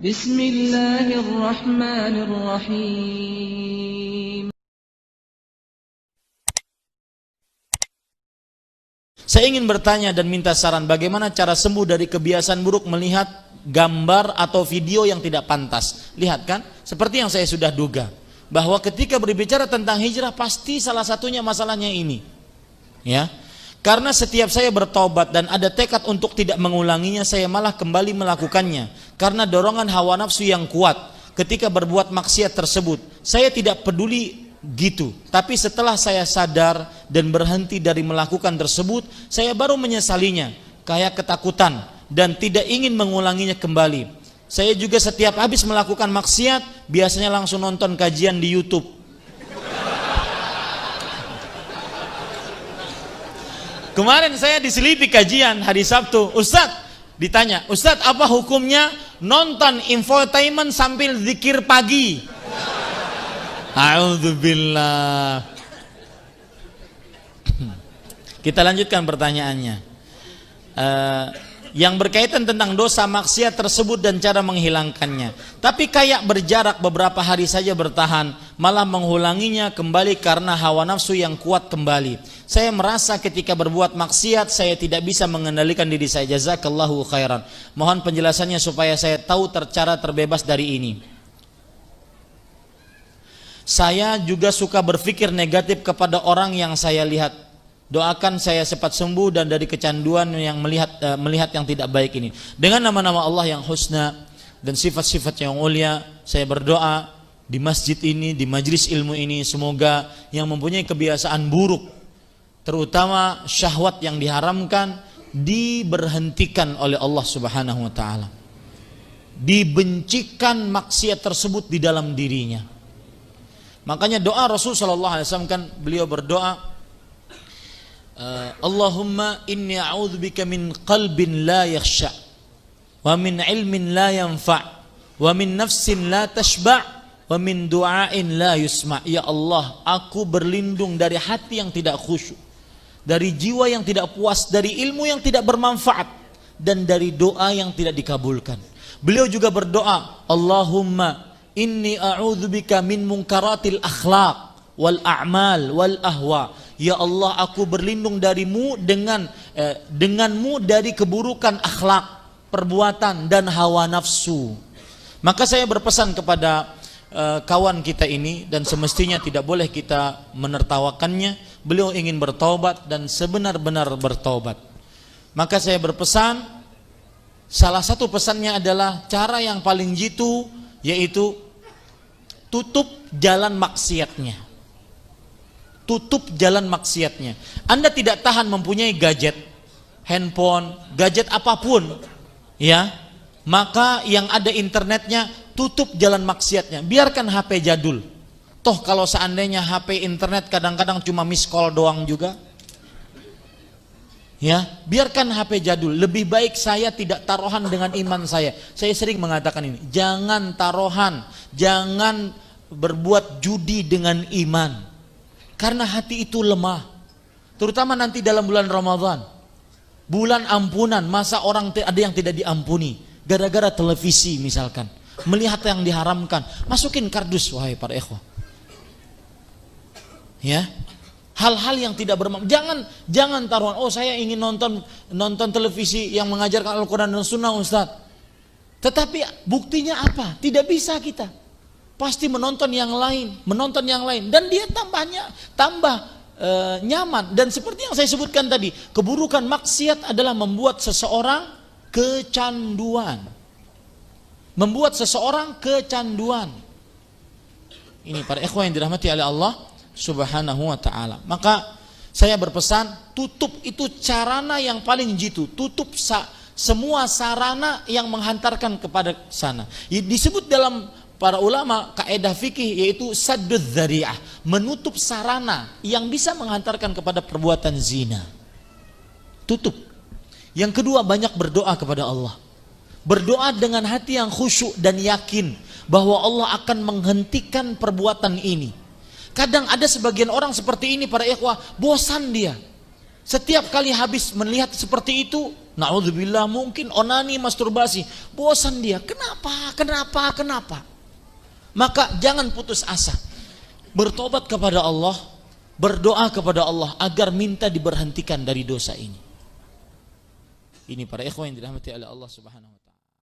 Bismillahirrahmanirrahim. Saya ingin bertanya dan minta saran bagaimana cara sembuh dari kebiasaan buruk melihat gambar atau video yang tidak pantas. Lihat kan, seperti yang saya sudah duga, bahwa ketika berbicara tentang hijrah pasti salah satunya masalahnya ini. Ya. Karena setiap saya bertobat dan ada tekad untuk tidak mengulanginya, saya malah kembali melakukannya. Karena dorongan hawa nafsu yang kuat ketika berbuat maksiat tersebut. Saya tidak peduli gitu. Tapi setelah saya sadar dan berhenti dari melakukan tersebut, saya baru menyesalinya, kayak ketakutan dan tidak ingin mengulanginya kembali. Saya juga setiap habis melakukan maksiat, biasanya langsung nonton kajian di YouTube. Kemarin saya diselipi kajian hari Sabtu, Ustadz ditanya, Ustadz apa hukumnya nonton infotainment sambil zikir pagi? A'udzubillah. Kita lanjutkan pertanyaannya. Yang berkaitan tentang dosa maksiat tersebut dan cara menghilangkannya. Tapi kayak berjarak beberapa hari saja bertahan, malah mengulanginya kembali karena hawa nafsu yang kuat kembali. Saya merasa ketika berbuat maksiat saya tidak bisa mengendalikan diri saya. Jazakallahu khairan. Mohon penjelasannya supaya saya tahu cara terbebas dari ini. Saya juga suka berpikir negatif kepada orang yang saya lihat. Doakan saya cepat sembuh dan dari kecanduan yang melihat yang tidak baik ini. Dengan nama-nama Allah yang husna dan sifat-sifat yang mulia, saya berdoa di masjid ini, di majlis ilmu ini, semoga yang mempunyai kebiasaan buruk, terutama syahwat yang diharamkan, diberhentikan oleh Allah Subhanahu wa taala. Dibencikan maksiat tersebut di dalam dirinya. Makanya doa Rasul sallallahu alaihi wasallam kan beliau berdoa, Allahumma inni a'udzubika min qalbin la yakhsha wa min ilmin la yanfa' wa min nafsin la tashba' wa min du'ain la yusma'. Ya Allah, aku berlindung dari hati yang tidak khusyuk, dari jiwa yang tidak puas, dari ilmu yang tidak bermanfaat, dan dari doa yang tidak dikabulkan. Beliau juga berdoa, Allahumma inni a'udzubika min munkaratil akhlaq wal a'mal wal ahwa. Ya Allah, aku berlindung darimu denganmu dari keburukan akhlak, perbuatan dan hawa nafsu. Maka saya berpesan kepada kawan kita ini, dan semestinya tidak boleh kita menertawakannya. Beliau ingin bertaubat dan sebenar-benar bertaubat. Maka saya berpesan, salah satu pesannya adalah cara yang paling jitu, yaitu tutup jalan maksiatnya. Tutup jalan maksiatnya. Anda tidak tahan mempunyai gadget, handphone, gadget apapun, ya, maka yang ada internetnya, tutup jalan maksiatnya. Biarkan HP jadul. Toh kalau seandainya HP internet kadang-kadang cuma miss call doang juga, ya, biarkan HP jadul. Lebih baik saya tidak taruhan dengan iman saya. Saya sering mengatakan ini, jangan taruhan, jangan berbuat judi dengan iman. Karena hati itu lemah. Terutama nanti dalam bulan Ramadan, bulan ampunan, masa orang ada yang tidak diampuni gara-gara televisi misalkan, melihat yang diharamkan. Masukin kardus wahai para ikhwah. Ya. Hal-hal yang tidak bermanfaat. Jangan taruhan, oh saya ingin nonton televisi yang mengajarkan Al-Quran dan Sunnah Ustaz. Tetapi buktinya apa? Tidak bisa kita. Pasti menonton yang lain, dan dia tambah nyaman. Dan seperti yang saya sebutkan tadi, keburukan maksiat adalah membuat seseorang kecanduan. Ini para ikhwan yang dirahmati oleh Allah Subhanahu wa ta'ala. Maka saya berpesan, tutup itu sarana yang paling jitu. Tutup semua sarana yang menghantarkan kepada sana. Disebut dalam para ulama kaidah fikih yaitu saddud dzari'ah, menutup sarana yang bisa menghantarkan kepada perbuatan zina. Tutup. Yang kedua, banyak berdoa kepada Allah. Berdoa dengan hati yang khusyuk dan yakin bahwa Allah akan menghentikan perbuatan ini. Kadang ada sebagian orang seperti ini para ikhwah, bosan dia. Setiap kali habis melihat seperti itu, Na'udzubillah, mungkin onani, masturbasi. Bosan dia. Kenapa? Maka jangan putus asa. Bertobat kepada Allah, berdoa kepada Allah agar minta diberhentikan dari dosa ini. Ini para ikhwan yang dirahmati oleh Allah Subhanahu wa taala.